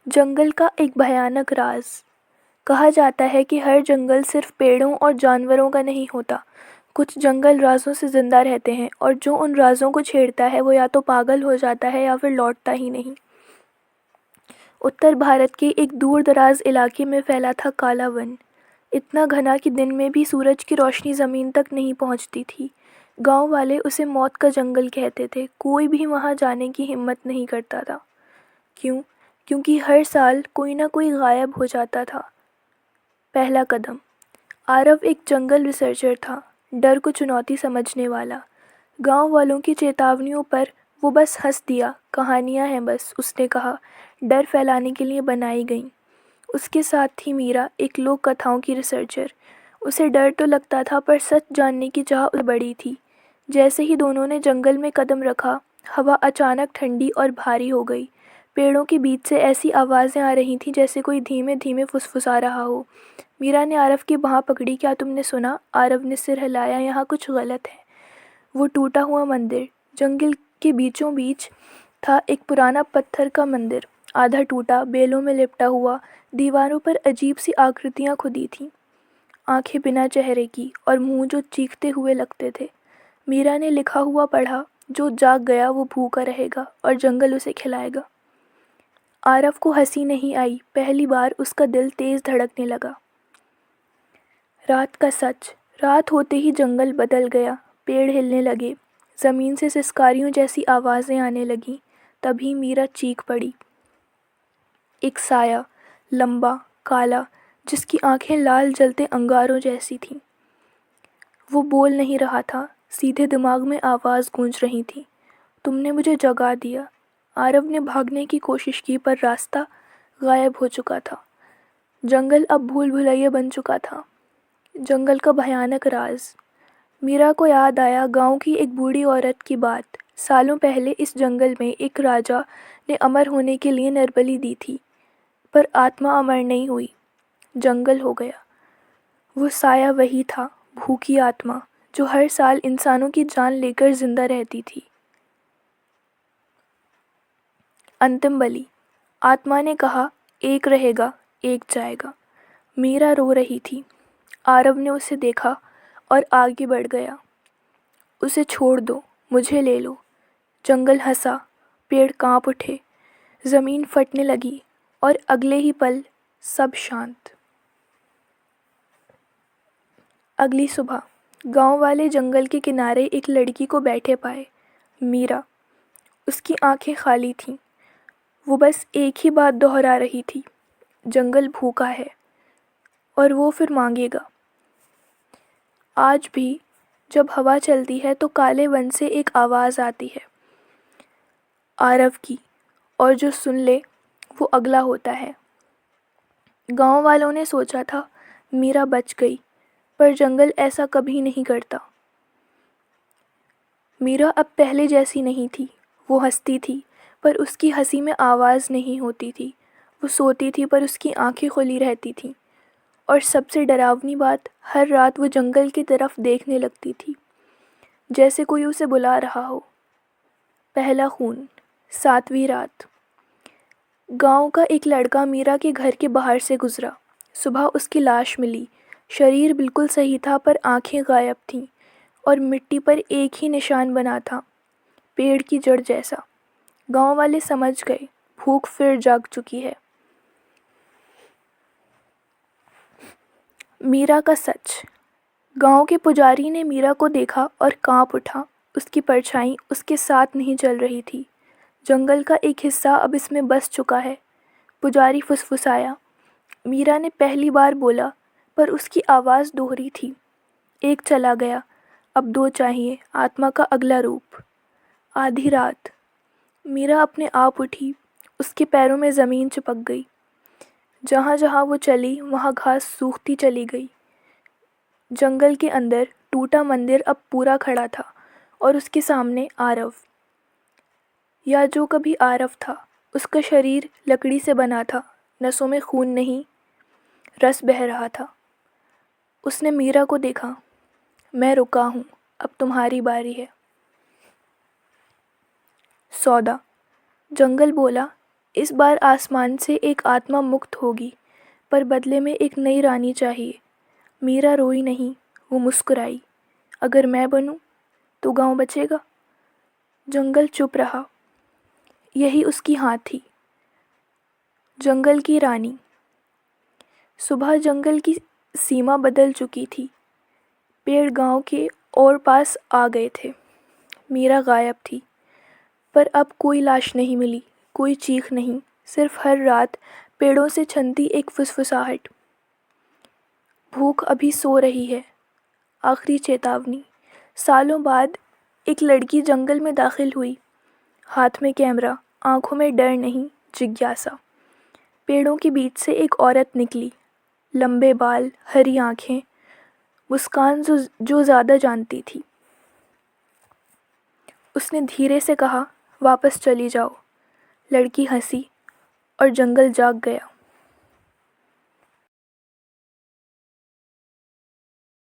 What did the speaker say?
जंगल का एक भयानक राज। कहा जाता है कि हर जंगल सिर्फ पेड़ों और जानवरों का नहीं होता। कुछ जंगल राजों से जिंदा रहते हैं और जो उन राजों को छेड़ता है वो या तो पागल हो जाता है या फिर लौटता ही नहीं। उत्तर भारत के एक दूर दराज इलाके में फैला था काला वन। इतना घना कि दिन में भी सूरज की रोशनी ज़मीन तक नहीं पहुंचती थी। गांव वाले उसे मौत का जंगल कहते थे। कोई भी वहां जाने की हिम्मत नहीं करता था। क्यों? क्योंकि हर साल कोई ना कोई गायब हो जाता था। पहला कदम। आरव एक जंगल रिसर्चर था, डर को चुनौती समझने वाला। गांव वालों की चेतावनियों पर वो बस हंस दिया। कहानियां हैं बस, उसने कहा, डर फैलाने के लिए बनाई गईं। उसके साथ थी मीरा, एक लोक कथाओं की रिसर्चर। उसे डर तो लगता था पर सच जानने की चाह उसे बड़ी थी। जैसे ही दोनों ने जंगल में कदम रखा, हवा अचानक ठंडी और भारी हो गई। पेड़ों के बीच से ऐसी आवाज़ें आ रही थीं जैसे कोई धीमे धीमे फुसफुसा रहा हो। मीरा ने आरव की बाँह पकड़ी। क्या तुमने सुना? आरव ने सिर हिलाया। यहाँ कुछ गलत है। वो टूटा हुआ मंदिर। जंगल के बीचों बीच था एक पुराना पत्थर का मंदिर, आधा टूटा, बेलों में लिपटा हुआ। दीवारों पर अजीब सी आकृतियाँ खुदी थीं, आंखें बिना चेहरे की और मुंह जो चीखते हुए लगते थे। मीरा ने लिखा हुआ पढ़ा, जो जाग गया वो भूखा रहेगा और जंगल उसे खिलाएगा। आरव को हंसी नहीं आई। पहली बार उसका दिल तेज धड़कने लगा। रात का सच। रात होते ही जंगल बदल गया। पेड़ हिलने लगे, ज़मीन से सिसकारियों जैसी आवाज़ें आने लगीं। तभी मीरा चीख पड़ी। एक साया, लंबा, काला, जिसकी आंखें लाल जलते अंगारों जैसी थीं। वो बोल नहीं रहा था, सीधे दिमाग में आवाज़ गूंज रही थी। तुमने मुझे जगा दिया। आरव ने भागने की कोशिश की पर रास्ता गायब हो चुका था। जंगल अब भूल भुलैया बन चुका था। जंगल का भयानक राज। मीरा को याद आया गांव की एक बूढ़ी औरत की बात। सालों पहले इस जंगल में एक राजा ने अमर होने के लिए नरबली दी थी, पर आत्मा अमर नहीं हुई। जंगल हो गया। वो साया वही था, भूखी आत्मा जो हर साल इंसानों की जान लेकर जिंदा रहती थी। अंतिम बलि। आत्मा ने कहा, एक रहेगा, एक जाएगा। मीरा रो रही थी। आरव ने उसे देखा और आगे बढ़ गया। उसे छोड़ दो, मुझे ले लो। जंगल हंसा, पेड़ कांप उठे, ज़मीन फटने लगी और अगले ही पल सब शांत। अगली सुबह गांव वाले जंगल के किनारे एक लड़की को बैठे पाए, मीरा। उसकी आंखें खाली थीं। वो बस एक ही बात दोहरा रही थी, जंगल भूखा है और वो फिर मांगेगा। आज भी जब हवा चलती है तो काले वन से एक आवाज़ आती है, आरव की, और जो सुन ले वो अगला होता है। गांव वालों ने सोचा था मीरा बच गई, पर जंगल ऐसा कभी नहीं करता। मीरा अब पहले जैसी नहीं थी। वो हंसती थी पर उसकी हंसी में आवाज़ नहीं होती थी। वो सोती थी पर उसकी आंखें खुली रहती थीं। और सबसे डरावनी बात, हर रात वो जंगल की तरफ देखने लगती थी, जैसे कोई उसे बुला रहा हो। पहला खून। 7वीं रात। गांव का एक लड़का मीरा के घर के बाहर से गुजरा। सुबह उसकी लाश मिली। शरीर बिल्कुल सही था पर आंखें गायब थीं और मिट्टी पर एक ही निशान बना था, पेड़ की जड़ जैसा। गांव वाले समझ गए, भूख फिर जाग चुकी है। मीरा का सच। गांव के पुजारी ने मीरा को देखा और कांप उठा। उसकी परछाई उसके साथ नहीं चल रही थी। जंगल का एक हिस्सा अब इसमें बस चुका है। पुजारी फुसफुसाया। मीरा ने पहली बार बोला, पर उसकी आवाज़ दोहरी थी। एक चला गया, अब 2 चाहिए, आत्मा का अगला रूप। आधी रात। मीरा अपने आप उठी। उसके पैरों में ज़मीन चिपक गई। जहाँ जहाँ वो चली वहाँ घास सूखती चली गई। जंगल के अंदर टूटा मंदिर अब पूरा खड़ा था और उसके सामने आरव, या जो कभी आरव था। उसका शरीर लकड़ी से बना था, नसों में खून नहीं, रस बह रहा था। उसने मीरा को देखा। मैं रुका हूँ, अब तुम्हारी बारी है। सौदा। जंगल बोला, इस बार आसमान से एक आत्मा मुक्त होगी, पर बदले में एक नई रानी चाहिए। मीरा रोई नहीं, वो मुस्कुराई। अगर मैं बनूं तो गांव बचेगा। जंगल चुप रहा। यही उसकी हाँ थी, जंगल की रानी। सुबह जंगल की सीमा बदल चुकी थी। पेड़ गांव के और पास आ गए थे। मीरा गायब थी, पर अब कोई लाश नहीं मिली, कोई चीख नहीं, सिर्फ हर रात पेड़ों से छनती एक फुसफुसाहट। भूख अभी सो रही है। आखिरी चेतावनी। सालों बाद एक लड़की जंगल में दाखिल हुई, हाथ में कैमरा, आंखों में डर नहीं, जिज्ञासा। पेड़ों के बीच से एक औरत निकली, लंबे बाल, हरी आंखें, मुस्कान जो ज़्यादा जानती थी। उसने धीरे से कहा, वापस चली जाओ। लड़की हंसी और जंगल जाग गया।